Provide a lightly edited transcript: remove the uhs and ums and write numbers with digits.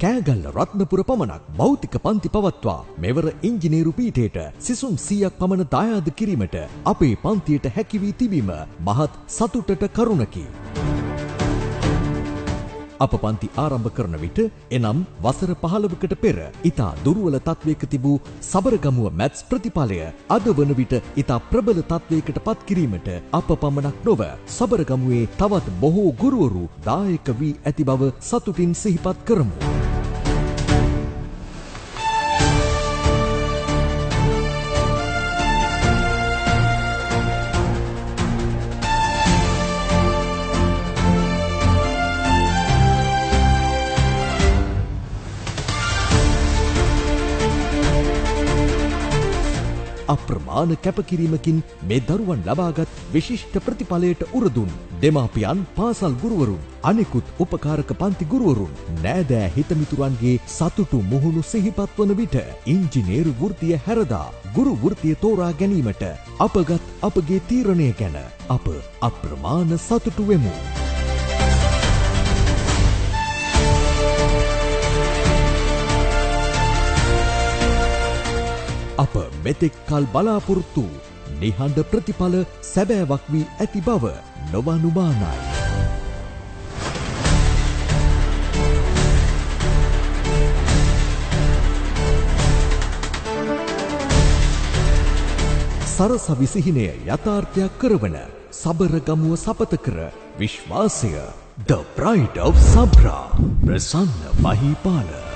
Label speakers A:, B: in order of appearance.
A: කෑගල්ල රත්නපුර පමණක් භෞතික පන්ති පවත්වා මෙවර ඉංජිනේරු පීඨයට සිසුන් 100ක් පමණ දායාද කිරීමට අපේ පන්තියට හැකි වී තිබීම මහත් සතුටට කරුණකි. අප පන්ති ආරම්භ කරන විට එනම් වසර 15කට පෙර ඉතා දුර්වල තත්වයක තිබූ සබරගමුව මැත්ස් ප්‍රතිඵලය අද වන විට ඉතා ප්‍රබල තත්වයකට පත් කිරීමට අප පමණක් නොව සබරගමුවේ තවත් බොහෝ ගුරුවරු දායක වී ඇති බව සතුටින් සිහිපත් කරමු. අප්‍රමාණ කැපකිරීමකින් මේ දරුවන් ලබාගත් විශිෂ්ට ප්‍රතිඵලයට උරදුන් දෙමාපියන් පාසල් ගුරුවරුන් අනෙකුත් උපකාරක පන්ති ගුරුවරුන් නෑදෑ හිතමිතුරන්ගේ සතුටු මුහුණු සිහිපත් වන විට ඉංජිනේරු වෘත්තිය හැරදා ගුරු වෘත්තිය තෝරා ගැනීමට අපගත් අපගේ තීරණය ගැන අප අප්‍රමාණ සතුටු වෙමු. අප මෙතෙක් කල් බලාපොරොත්තු නිහඬ ප්‍රතිඵල සැබෑවක් වී ඇති බව නොවනුමානයි. සරසවි සිහිනය යථාර්ථයක් කරවන සබරගමුව සපත කර විශ්වාසය The Pride of Sabra Prasanna මහීපාල